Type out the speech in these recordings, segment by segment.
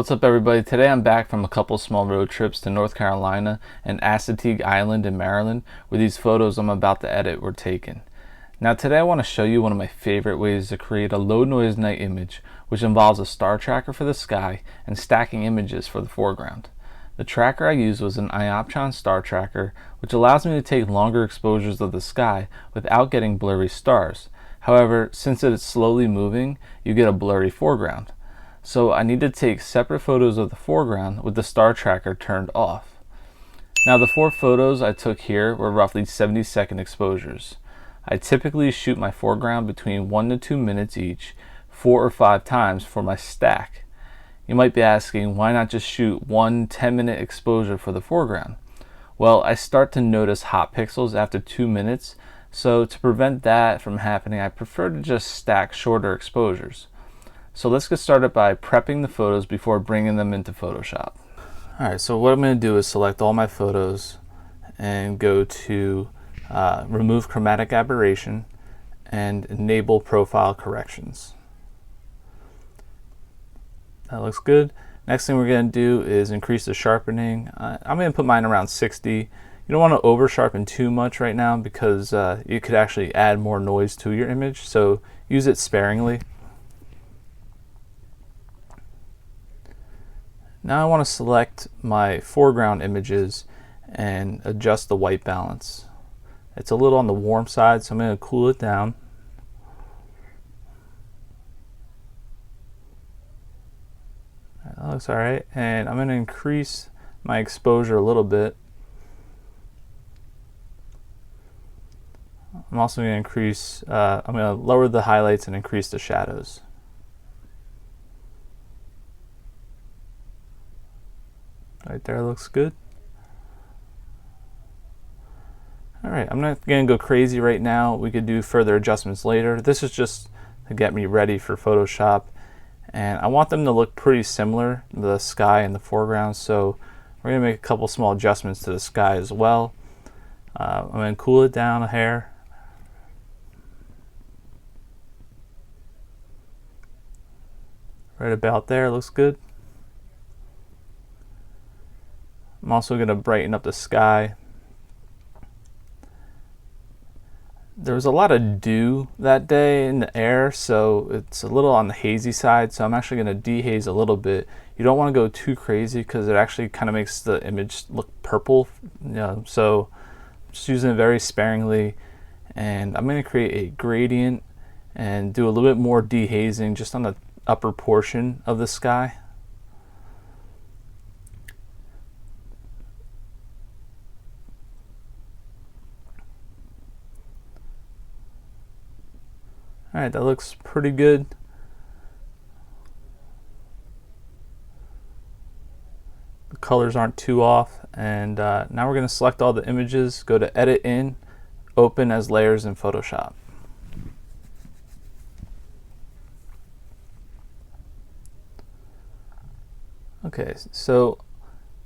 What's up, everybody? Today I'm back from a couple small road trips to North Carolina and Assateague Island in Maryland, where these photos I'm about to edit were taken. Now today I want to show you one of my favorite ways to create a low noise night image, which involves a star tracker for the sky and stacking images for the foreground. The tracker I used was an Ioptron star tracker, which allows me to take longer exposures of the sky without getting blurry stars. However, since it is slowly moving, you get a blurry foreground. So I need to take separate photos of the foreground with the star tracker turned off. Now the 4 photos I took here were roughly 70-second exposures. I typically shoot my foreground between 1 to 2 minutes each, 4 or 5 times for my stack. You might be asking, why not just shoot one 10-minute exposure for the foreground? Well, I start to notice hot pixels after 2 minutes, so to prevent that from happening, I prefer to just stack shorter exposures. So let's get started by prepping the photos before bringing them into Photoshop. Alright, so what I'm going to do is select all my photos and go to Remove Chromatic Aberration and Enable Profile Corrections. That looks good. Next thing we're going to do is increase the sharpening. I'm going to put mine around 60. You don't want to over sharpen too much right now because you could actually add more noise to your image, so use it sparingly. Now I want to select my foreground images and adjust the white balance. It's a little on the warm side, so I'm going to cool it down. That looks alright, and I'm going to increase my exposure a little bit. I'm also going to lower the highlights and increase the shadows. Right there looks good. Alright, I'm not going to go crazy right now. We could do further adjustments later. This is just to get me ready for Photoshop. And I want them to look pretty similar, the sky and the foreground, so we're going to make a couple small adjustments to the sky as well. I'm going to cool it down a hair. Right about there, looks good. I'm also going to brighten up the sky. There was a lot of dew that day in the air, so it's a little on the hazy side, so I'm actually going to dehaze a little bit. You don't want to go too crazy because it actually kind of makes the image look purple, so just using it very sparingly. And I'm going to create a gradient and do a little bit more dehazing just on the upper portion of the sky. Alright, that looks pretty good. The colors aren't too off, and now we're going to select all the images, go to Edit In, Open as Layers in Photoshop. Okay, so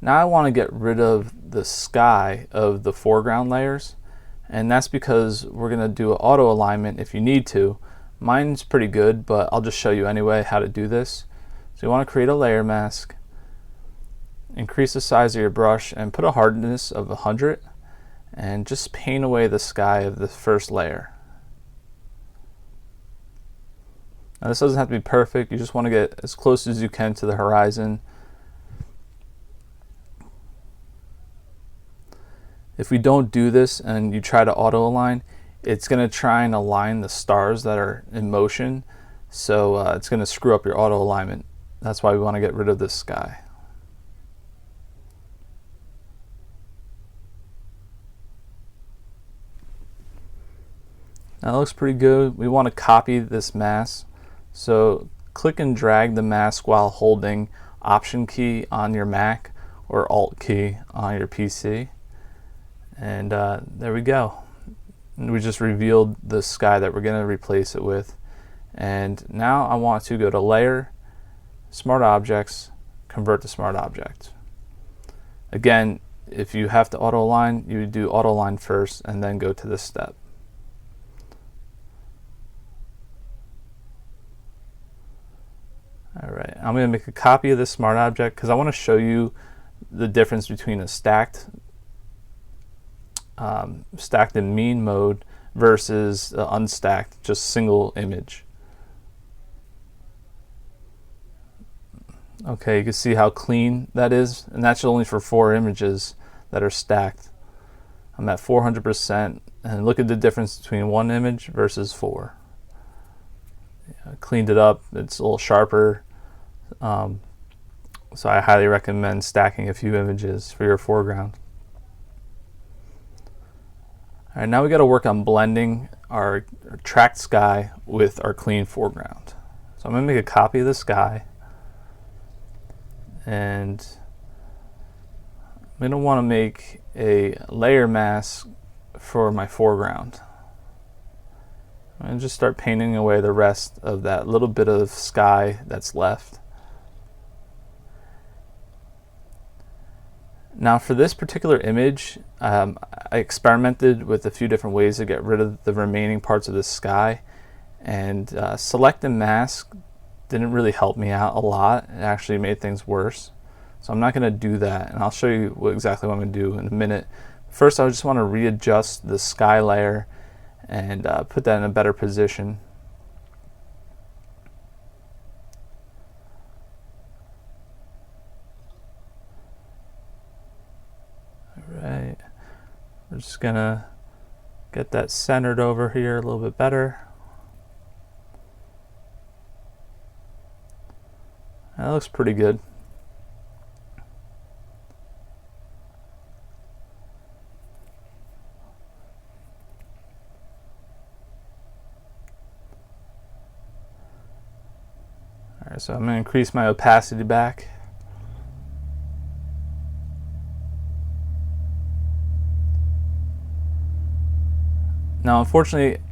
now I want to get rid of the sky of the foreground layers, and that's because we're going to do an auto alignment if you need to. Mine's pretty good, but I'll just show you anyway how to do this. So you want to create a layer mask, increase the size of your brush, and put a hardness of 100, and just paint away the sky of the first layer. Now this doesn't have to be perfect, you just want to get as close as you can to the horizon. If we don't do this and you try to auto align, it's going to try and align the stars that are in motion, so it's going to screw up your auto alignment. That's why we want to get rid of this sky. Now that looks pretty good. We want to copy this mask, so click and drag the mask while holding Option key on your Mac or Alt key on your PC. And there we go. We just revealed the sky that we're going to replace it with. And now I want to go to Layer, Smart Objects, Convert to Smart Object. Again, if you have to auto align, you would do auto align first and then go to this step. Alright, I'm going to make a copy of this smart object because I want to show you the difference between a stacked in mean mode versus unstacked, just single image. Okay, you can see how clean that is, and that's only for 4 images that are stacked. I'm at 400%, and look at the difference between 1 image versus 4. I cleaned it up, it's a little sharper, so I highly recommend stacking a few images for your foreground. Alright, now we got to work on blending our tracked sky with our clean foreground. So I'm going to make a copy of the sky, and I'm going to want to make a layer mask for my foreground. I'm going to just start painting away the rest of that little bit of sky that's left. Now for this particular image, I experimented with a few different ways to get rid of the remaining parts of the sky, and select and mask didn't really help me out a lot. It actually made things worse. So I'm not going to do that, and I'll show you exactly what I'm going to do in a minute. First, I just want to readjust the sky layer and put that in a better position. Alright, we're just going to get that centered over here a little bit better. That looks pretty good. Alright, so I'm going to increase my opacity back. Now, unfortunately,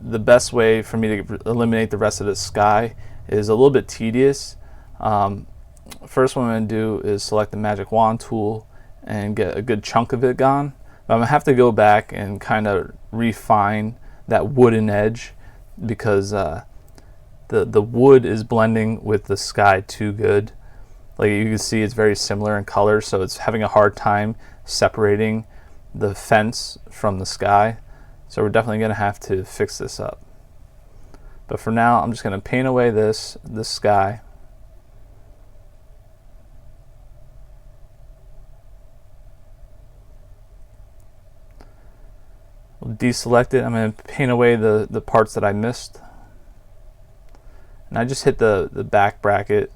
the best way for me to eliminate the rest of the sky is a little bit tedious. First, what I'm going to do is select the magic wand tool and get a good chunk of it gone. But I'm going to have to go back and kind of refine that wooden edge because the wood is blending with the sky too good. Like you can see, it's very similar in color, so it's having a hard time separating the fence from the sky. So we're definitely going to have to fix this up. But for now, I'm just going to paint away this sky. We'll deselect it. I'm going to paint away the parts that I missed. And I just hit the back bracket,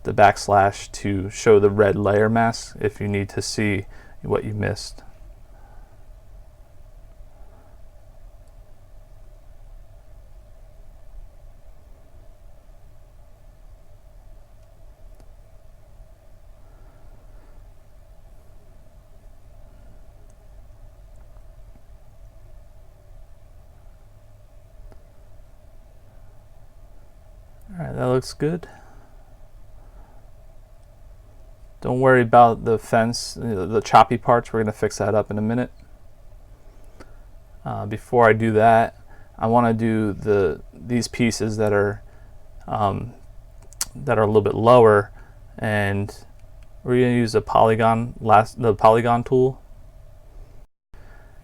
the backslash, to show the red layer mask if you need to see what you missed. Alright, that looks good. Don't worry about the fence, the choppy parts. We're going to fix that up in a minute. Before I do that, I want to do these pieces that are a little bit lower, and we're going to use the polygon tool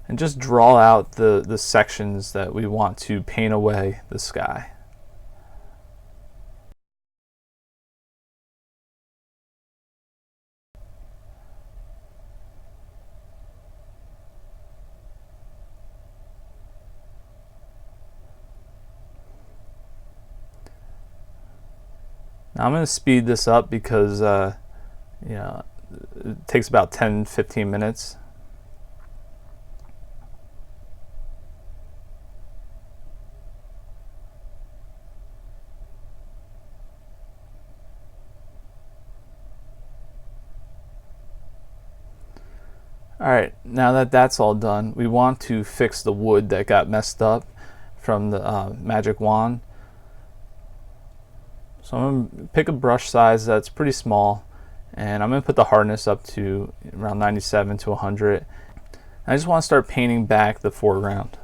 and just draw out the sections that we want to paint away the sky. Now I'm going to speed this up because it takes about 10-15 minutes. Alright, now that that's all done, we want to fix the wood that got messed up from the magic wand. So I'm going to pick a brush size that's pretty small, and I'm going to put the hardness up to around 97 to 100. And I just want to start painting back the foreground.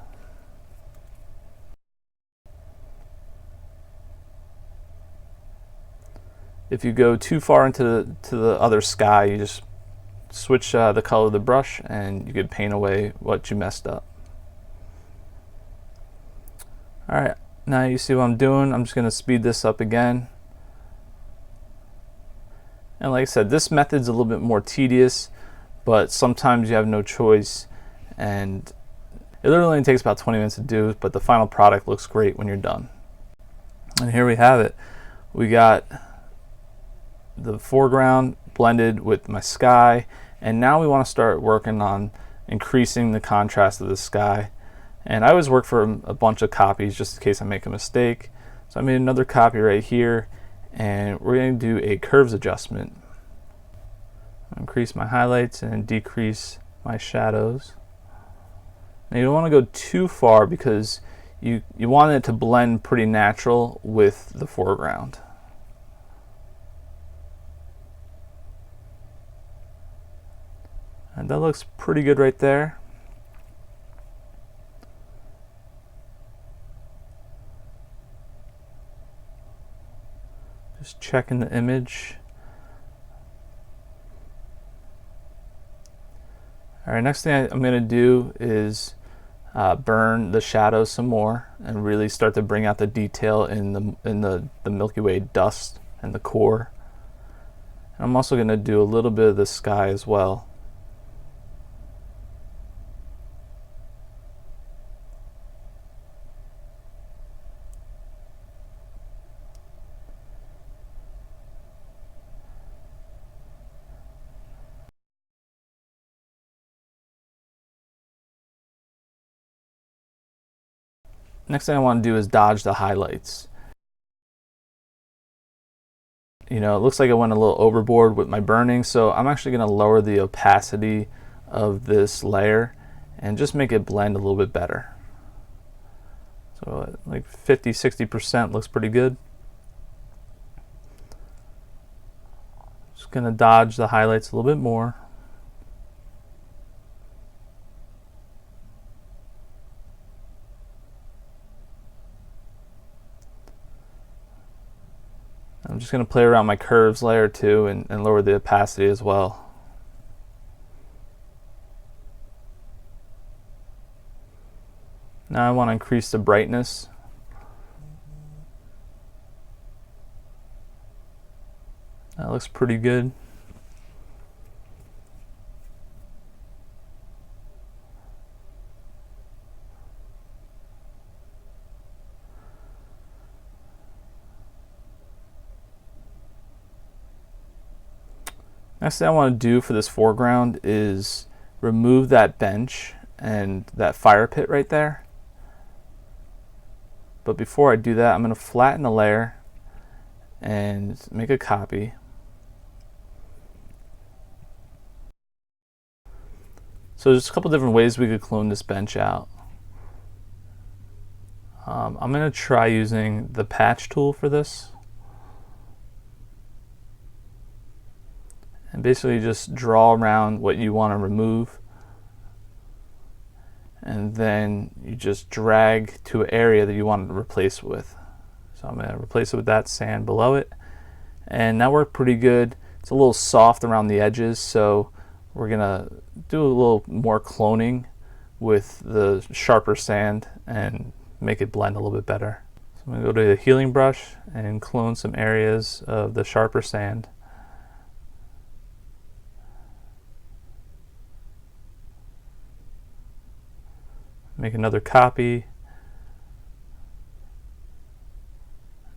if you go too far into the other sky, you just switch the color of the brush and you can paint away what you messed up. Alright, now you see what I'm doing. I'm just going to speed this up again. And like I said, this method's a little bit more tedious, but sometimes you have no choice, and it literally only takes about 20 minutes to do, but the final product looks great when you're done. And here we have it. We got the foreground blended with my sky, and now we want to start working on increasing the contrast of the sky. And I always work for a bunch of copies just in case I make a mistake. So I made another copy right here, and we're going to do a curves adjustment. Increase my highlights and decrease my shadows. Now you don't want to go too far because you want it to blend pretty natural with the foreground. And that looks pretty good right there. Just checking the image. Alright, next thing I'm going to do is burn the shadows some more and really start to bring out the detail in the Milky Way dust and the core. And I'm also going to do a little bit of the sky as well. Next thing I want to do is dodge the highlights. You know, it looks like I went a little overboard with my burning, so I'm actually going to lower the opacity of this layer and just make it blend a little bit better. So like 50-60% looks pretty good. Just going to dodge the highlights a little bit more. I'm just going to play around my curves layer too and lower the opacity as well. Now I want to increase the brightness. That looks pretty good. Next thing I want to do for this foreground is remove that bench and that fire pit right there. But before I do that, I'm going to flatten the layer and make a copy. So there's a couple different ways we could clone this bench out. I'm going to try using the patch tool for this. And basically just draw around what you want to remove, and then you just drag to an area that you want to replace with. So I'm going to replace it with that sand below it, and that worked pretty good. It's a little soft around the edges, so we're going to do a little more cloning with the sharper sand and make it blend a little bit better. So I'm going to go to the healing brush and clone some areas of the sharper sand. Make another copy.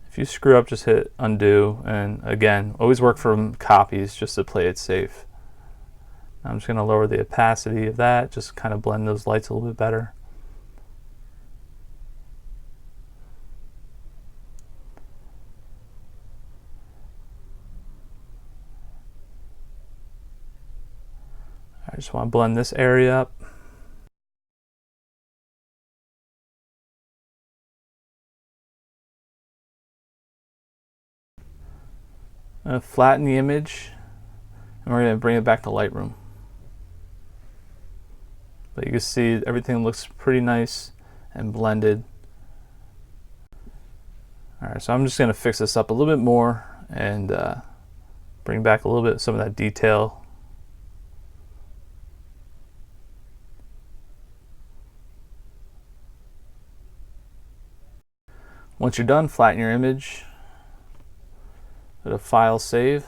If you screw up, just hit undo, and again, always work from copies just to play it safe. I'm just going to lower the opacity of that, just kind of blend those lights a little bit better. I just want to blend this area up. I'm going to flatten the image, and we're going to bring it back to Lightroom. But you can see everything looks pretty nice and blended. Alright, so I'm just going to fix this up a little bit more and bring back a little bit some of that detail. Once you're done, flatten your image. Go to File, Save.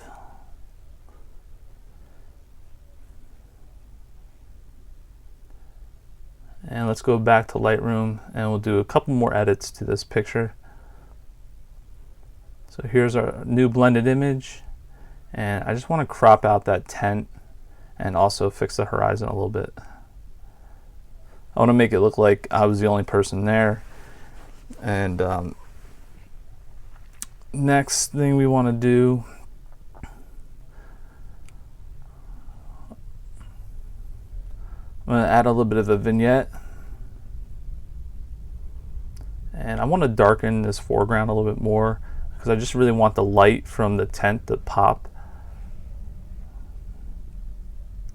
And let's go back to Lightroom and we'll do a couple more edits to this picture. So here's our new blended image, and I just want to crop out that tent and also fix the horizon a little bit. I want to make it look like I was the only person there. And next thing we want to do, I'm going to add a little bit of a vignette, and I want to darken this foreground a little bit more because I just really want the light from the tent to pop.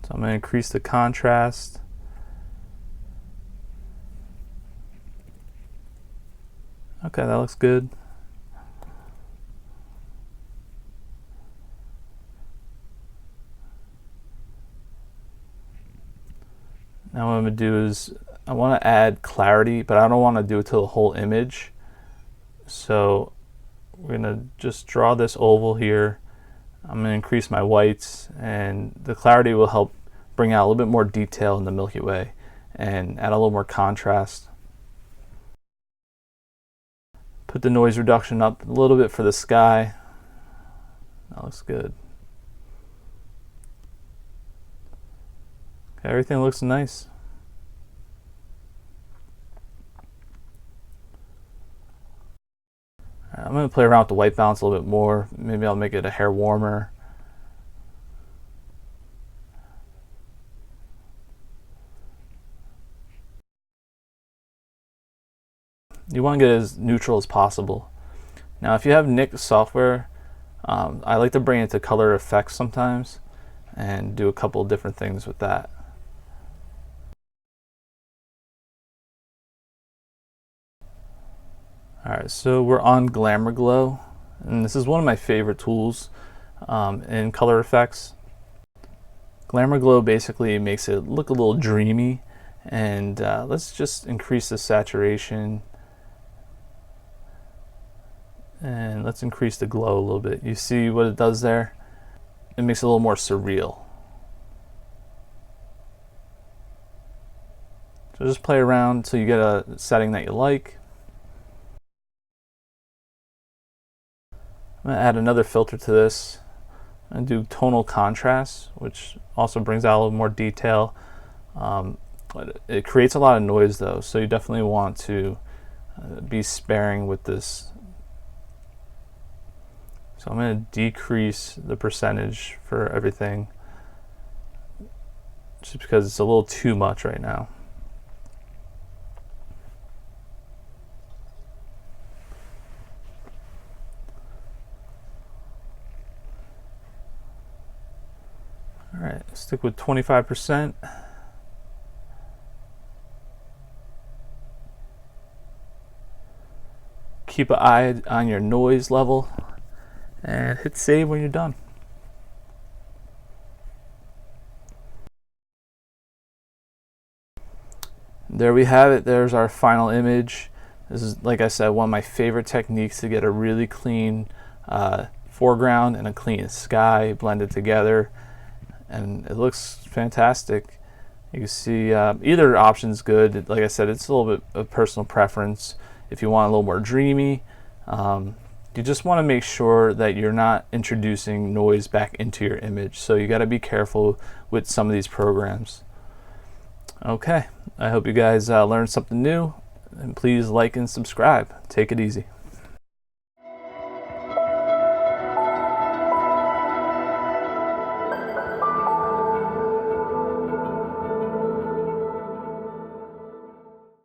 So I'm going to increase the contrast. Okay, that looks good. Now what I'm going to do is I want to add clarity, but I don't want to do it to the whole image. So we're going to just draw this oval here. I'm going to increase my whites, and the clarity will help bring out a little bit more detail in the Milky Way and add a little more contrast. Put the noise reduction up a little bit for the sky. That looks good. Okay, everything looks nice. I'm going to play around with the white balance a little bit more. Maybe I'll make it a hair warmer. You want to get as neutral as possible. Now if you have Nik software, I like to bring it to color effects sometimes and do a couple different things with that. Alright, so we're on Glamour Glow, and this is one of my favorite tools in color effects. Glamour Glow basically makes it look a little dreamy, and let's just increase the saturation, and let's increase the glow a little bit. You see what it does there? It makes it a little more surreal. So just play around until you get a setting that you like. I'm going to add another filter to this and do tonal contrast, which also brings out a little more detail. It creates a lot of noise though, so you definitely want to be sparing with this. So I'm going to decrease the percentage for everything just because it's a little too much right now. Alright, stick with 25%. Keep an eye on your noise level and hit save when you're done. There we have it. There's our final image. This is, like I said, one of my favorite techniques to get a really clean foreground and a clean sky blended together, and it looks fantastic. You can see either option's good. Like I said, it's a little bit of personal preference. If you want a little more dreamy, you just want to make sure that you're not introducing noise back into your image. So you got to be careful with some of these programs. Okay, I hope you guys learned something new, and please like and subscribe. Take it easy.